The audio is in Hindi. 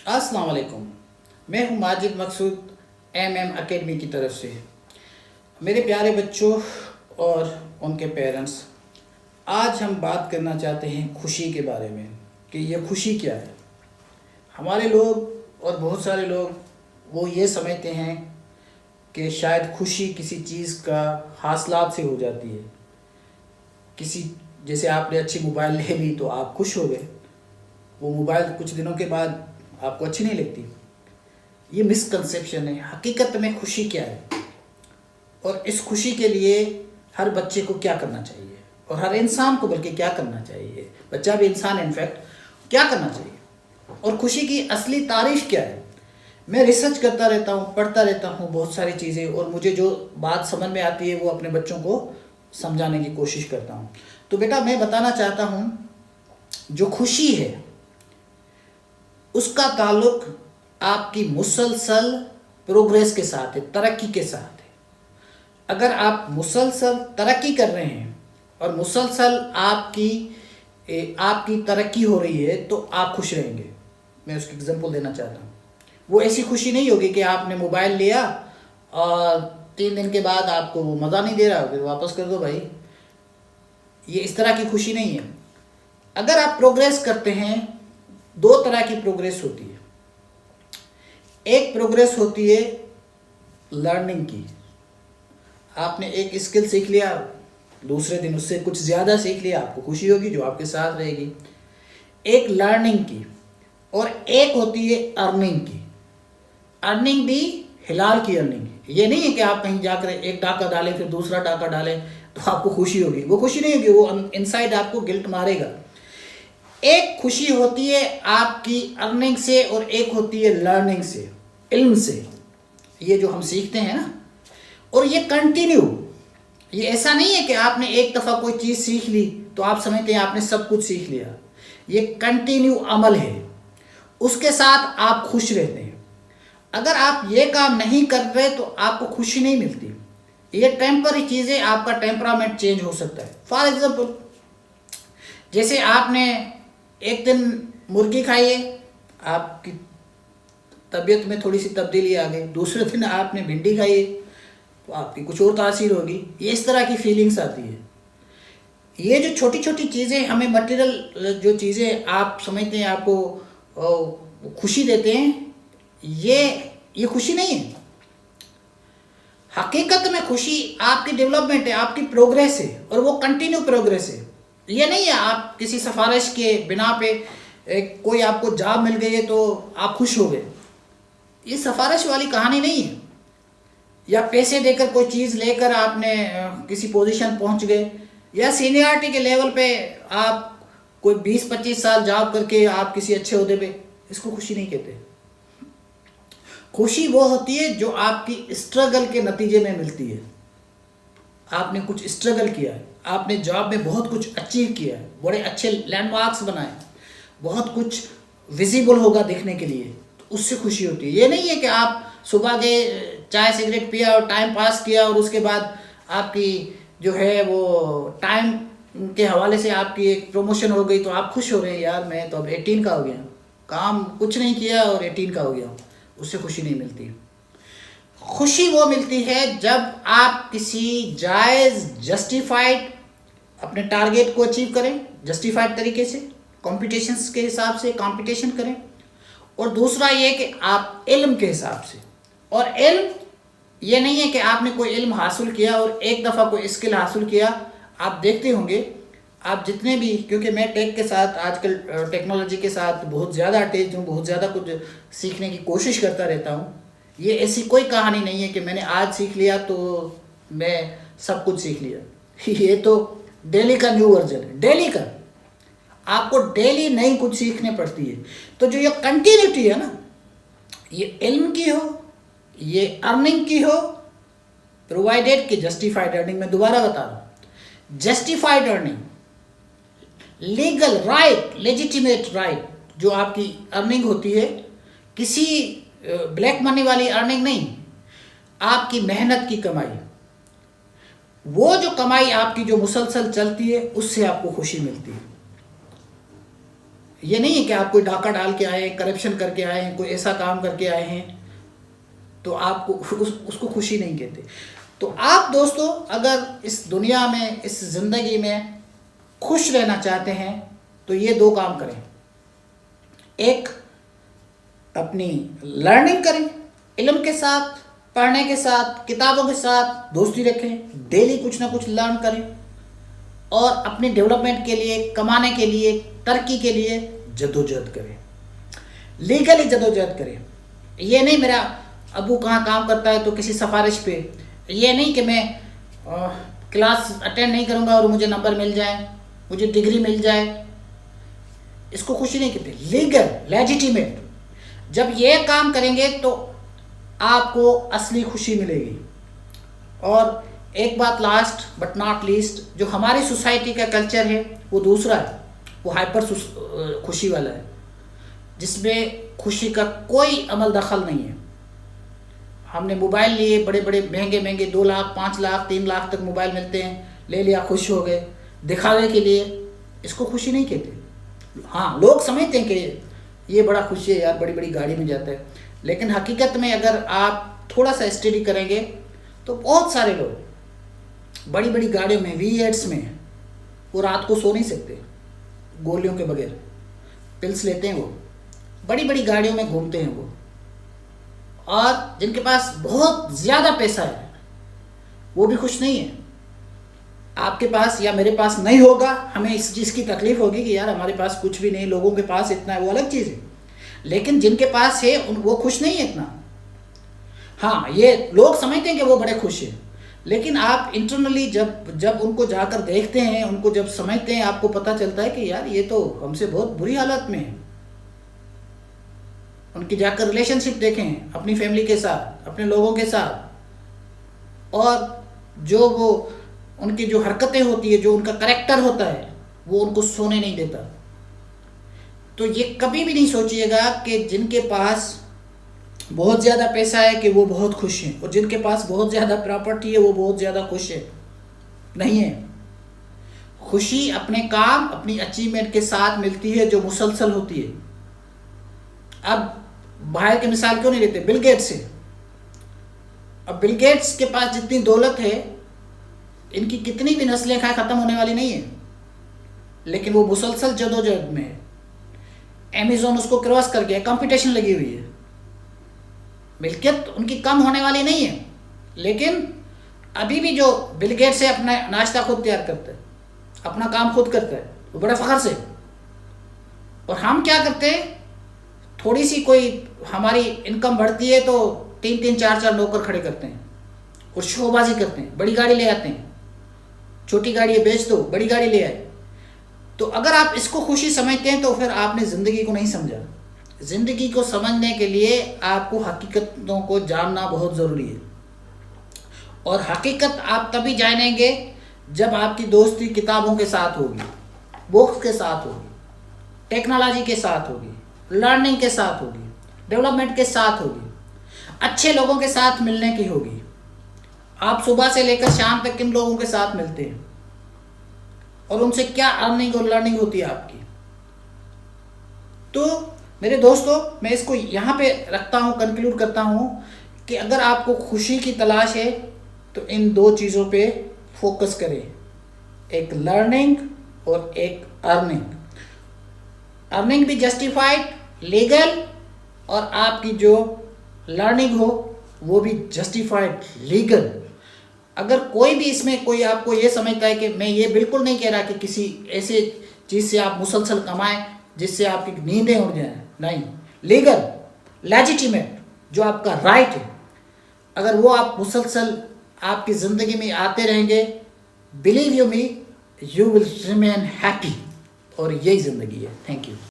अस्सलाम वालेकुम। मैं हूं माजिद मकसूद एमएम एकेडमी की तरफ से। मेरे प्यारे बच्चों और उनके पेरेंट्स, आज हम बात करना चाहते हैं खुशी के बारे में कि यह खुशी क्या है। हमारे लोग और बहुत सारे लोग वो ये समझते हैं कि शायद खुशी किसी चीज़ का हासिलात से हो जाती है। किसी जैसे आपने अच्छी मोबाइल ले ली तो आप खुश हो गए, वो मोबाइल कुछ दिनों के बाद आपको अच्छी नहीं लगती। ये मिसकंसेप्शन है। हकीकत में खुशी क्या है और इस खुशी के लिए हर बच्चे को क्या करना चाहिए और हर इंसान को बल्कि क्या करना चाहिए, बच्चा भी इंसान इनफैक्ट, क्या करना चाहिए और खुशी की असली तारीफ क्या है। मैं रिसर्च करता रहता हूँ, पढ़ता रहता हूँ बहुत सारी चीज़ें, और मुझे जो बात समझ में आती है वो अपने बच्चों को समझाने की कोशिश करता हूँ। तो बेटा, मैं बताना चाहता हूँ जो खुशी है उसका ताल्लुक आपकी मुसलसल प्रोग्रेस के साथ है, तरक्की के साथ है। अगर आप मुसलसल तरक्की कर रहे हैं और मुसलसल आपकी तरक्की हो रही है तो आप खुश रहेंगे। मैं उसकी एग्जांपल देना चाहता हूँ। वो ऐसी खुशी नहीं होगी कि आपने मोबाइल लिया और 3 दिन के बाद आपको मज़ा नहीं दे रहा, फिर वापस कर दो भाई। ये इस तरह की खुशी नहीं है। अगर आप प्रोग्रेस करते हैं, 2 तरह की प्रोग्रेस होती है। एक प्रोग्रेस होती है लर्निंग की। आपने एक स्किल सीख लिया, दूसरे दिन उससे कुछ ज़्यादा सीख लिया, आपको खुशी होगी जो आपके साथ रहेगी। एक लर्निंग की, और एक होती है अर्निंग की। अर्निंग भी हिलाल की अर्निंग है। ये नहीं है कि आप कहीं जाकर एक डाका डालें फिर दूसरा डाका डालें तो आपको खुशी होगी। वो खुशी नहीं होगी, वो इनसाइड आपको गिल्ट मारेगा। एक खुशी होती है आपकी अर्निंग से और एक होती है लर्निंग से, इल्म से। ये जो हम सीखते हैं ना, और ये कंटिन्यू, ये ऐसा नहीं है कि आपने एक दफ़ा कोई चीज़ सीख ली तो आप समझते हैं आपने सब कुछ सीख लिया। ये कंटिन्यू अमल है, उसके साथ आप खुश रहते हैं। अगर आप ये काम नहीं कर रहे तो आपको खुशी नहीं मिलती। ये टेम्पररी चीज़ें, आपका टेम्परामेंट चेंज हो सकता है। फॉर एग्जाम्पल, जैसे आपने एक दिन मुर्गी खाई है, आपकी तबीयत में थोड़ी सी तब्दीली आ गई। दूसरे दिन आपने भिंडी खाई है तो आपकी कुछ और तासीर होगी। ये इस तरह की फीलिंग्स आती है। ये जो छोटी छोटी चीज़ें हमें, मटेरियल जो चीज़ें आप समझते हैं आपको खुशी देते हैं, ये खुशी नहीं है। हकीकत में खुशी आपकी डेवलपमेंट है, आपकी प्रोग्रेस है, और वो कंटिन्यू प्रोग्रेस है। ये नहीं है आप किसी सिफारिश के बिना पे कोई आपको जॉब मिल गई है तो आप खुश हो गए। ये सिफारिश वाली कहानी नहीं है। या पैसे देकर कोई चीज़ लेकर आपने किसी पोजीशन पहुंच गए, या सीनियरिटी के लेवल पे आप कोई 20-25 साल जॉब करके आप किसी अच्छे ओहदे पे, इसको खुशी नहीं कहते। खुशी वो होती है जो आपकी स्ट्रगल के नतीजे में मिलती है। आपने कुछ स्ट्रगल किया है, आपने जॉब में बहुत कुछ अचीव किया है, बड़े अच्छे लैंडमार्क्स बनाए, बहुत कुछ विजिबल होगा देखने के लिए, तो उससे खुशी होती है। ये नहीं है कि आप सुबह गए, चाय सिगरेट पिया और टाइम पास किया और उसके बाद आपकी जो है वो टाइम के हवाले से आपकी एक प्रमोशन हो गई तो आप खुश हो रहे हैं, यार मैं तो अब 18 का हो गया, काम कुछ नहीं किया और 18 का हो गया। उससे खुशी नहीं मिलती। खुशी वो मिलती है जब आप किसी जायज़, जस्टिफाइड अपने टारगेट को अचीव करें, जस्टिफाइड तरीके से, कॉम्पिटिशन्स के हिसाब से कंपटीशन करें। और दूसरा ये कि आप इल्म के हिसाब से, और इल्म ये नहीं है कि आपने कोई इल्म हासिल किया और एक दफ़ा कोई स्किल हासिल किया। आप देखते होंगे, आप जितने भी, क्योंकि मैं टेक के साथ, आजकल टेक्नोलॉजी के साथ बहुत ज़्यादा अटैच हूँ, बहुत ज़्यादा कुछ सीखने की कोशिश करता रहता हूँ। ये ऐसी कोई कहानी नहीं है कि मैंने आज सीख लिया तो मैं सब कुछ सीख लिया। ये तो डेली का न्यू वर्जन है, डेली का। आपको डेली नई कुछ सीखने पड़ती है। तो जो ये कंटिन्यूटी है ना, ये इल्म की हो, ये अर्निंग की हो, प्रोवाइडेड कि जस्टिफाइड अर्निंग। मैं दोबारा बता रहा हूँ, justified earning, legal right, legitimate right, जो आपकी अर्निंग होती है, किसी ब्लैक मनी वाली अर्निंग नहीं, आपकी मेहनत की कमाई। वो जो कमाई आपकी जो मुसलसल चलती है, उससे आपको खुशी मिलती है। ये नहीं है कि आप कोई डाका डाल के आए, करप्शन करके आए हैं, कोई ऐसा काम करके आए हैं तो आपको उसको खुशी नहीं कहते। तो आप दोस्तों अगर इस दुनिया में, इस ज़िंदगी में खुश रहना चाहते हैं तो ये 2 काम करें। एक, अपनी लर्निंग करें, इल्म के साथ, पढ़ने के साथ, किताबों के साथ दोस्ती रखें, डेली कुछ ना कुछ लर्न करें और अपने डेवलपमेंट के लिए, कमाने के लिए, तरक्की के लिए जद्दोजहद करें, लीगली जद्दोजहद करें। ये नहीं मेरा अबू कहाँ काम करता है तो किसी सिफारिश पे, ये नहीं कि मैं क्लास अटेंड नहीं करूँगा और मुझे नंबर मिल जाए, मुझे डिग्री मिल जाए, इसको खुशी नहीं कहते। लीगल, लेजिटिमेट, जब ये काम करेंगे तो आपको असली खुशी मिलेगी। और एक बात लास्ट बट नॉट लीस्ट, जो हमारी सोसाइटी का कल्चर है वो दूसरा है, वो हाइपर खुशी वाला है, जिसमें खुशी का कोई अमल दखल नहीं है। हमने मोबाइल लिए, बड़े बड़े महंगे महंगे 2 लाख, 5 लाख, 3 लाख तक मोबाइल मिलते हैं, ले लिया, खुश हो गए, दिखावे के लिए, इसको खुशी नहीं कहते। हाँ, लोग समझते हैं कि ये बड़ा खुशी है यार, बड़ी बड़ी गाड़ी में जाता है, लेकिन हकीकत में अगर आप थोड़ा सा स्टडी करेंगे तो बहुत सारे लोग बड़ी बड़ी गाड़ियों में, V8s में, वो रात को सो नहीं सकते गोलियों के बगैर, पिल्स लेते हैं, वो बड़ी बड़ी गाड़ियों में घूमते हैं वो। और जिनके पास बहुत ज़्यादा पैसा है वो भी खुश नहीं है। आपके पास या मेरे पास नहीं होगा, हमें इस चीज़ की तकलीफ होगी कि यार हमारे पास कुछ भी नहीं, लोगों के पास इतना है, वो अलग चीज़ है। लेकिन जिनके पास है वो खुश नहीं है इतना। हाँ, ये लोग समझते हैं कि वो बड़े खुश हैं, लेकिन आप इंटरनली जब उनको जाकर देखते हैं, उनको जब समझते हैं, आपको पता चलता है कि यार ये तो हमसे बहुत बुरी हालत में है। उनकी जाकर रिलेशनशिप देखें अपनी फैमिली के साथ, अपने लोगों के साथ, और जो वो उनकी जो हरकतें होती है, जो उनका करेक्टर होता है, वो उनको सोने नहीं देता। तो ये कभी भी नहीं सोचिएगा कि जिनके पास बहुत ज़्यादा पैसा है कि वो बहुत खुश हैं, और जिनके पास बहुत ज़्यादा प्रॉपर्टी है वो बहुत ज़्यादा खुश है। नहीं है। खुशी अपने काम, अपनी अचीवमेंट के साथ मिलती है, जो मुसलसल होती है। अब बाहर की मिसाल क्यों नहीं लेते, बिल गेट्स से। अब बिल गेट्स के पास जितनी दौलत है, इनकी कितनी भी नस्लें खाए ख़त्म होने वाली नहीं है, लेकिन वो मुसलसल जदोजहद में है। अमेज़न उसको क्रॉस कर गया, कंपटीशन लगी हुई है। मिल्कियत उनकी कम होने वाली नहीं है, लेकिन अभी भी जो बिल गेट्स है अपना नाश्ता खुद तैयार करता है, अपना काम खुद करता है, वो बड़ा फ़ख्र से। और हम क्या करते हैं, थोड़ी सी कोई हमारी इनकम बढ़ती है तो 3-3, 4-4 नौकर खड़े करते हैं और शोबाजी करते हैं, बड़ी गाड़ी ले आते हैं, छोटी गाड़ी बेच दो, बड़ी गाड़ी ले आए। तो अगर आप इसको खुशी समझते हैं तो फिर आपने ज़िंदगी को नहीं समझा। ज़िंदगी को समझने के लिए आपको हकीकतों को जानना बहुत ज़रूरी है, और हकीकत आप तभी जानेंगे जब आपकी दोस्ती किताबों के साथ होगी, बुक्स के साथ होगी, टेक्नोलॉजी के साथ होगी, लर्निंग के साथ होगी, डेवलपमेंट के साथ होगी, अच्छे लोगों के साथ मिलने की होगी। आप सुबह से लेकर शाम तक किन लोगों के साथ मिलते हैं और उनसे क्या अर्निंग और लर्निंग होती है आपकी। तो मेरे दोस्तों, मैं इसको यहाँ पे रखता हूँ, कंक्लूड करता हूँ कि अगर आपको खुशी की तलाश है तो इन 2 चीज़ों पे फोकस करें, एक लर्निंग और एक अर्निंग। अर्निंग भी जस्टिफाइड, लीगल, और आपकी जो लर्निंग हो वो भी जस्टिफाइड, लीगल। अगर कोई भी इसमें कोई आपको ये समझता है कि मैं ये बिल्कुल नहीं कह रहा कि किसी ऐसे चीज़ से आप मुसलसल कमाएं जिससे आपकी नींदें उड़ जाएं, नहीं, लीगल, लेजिटिमेट, जो आपका राइट है, अगर वो आप मुसलसल आपकी ज़िंदगी में आते रहेंगे, believe you me, you will remain happy, और यही ज़िंदगी है। Thank you.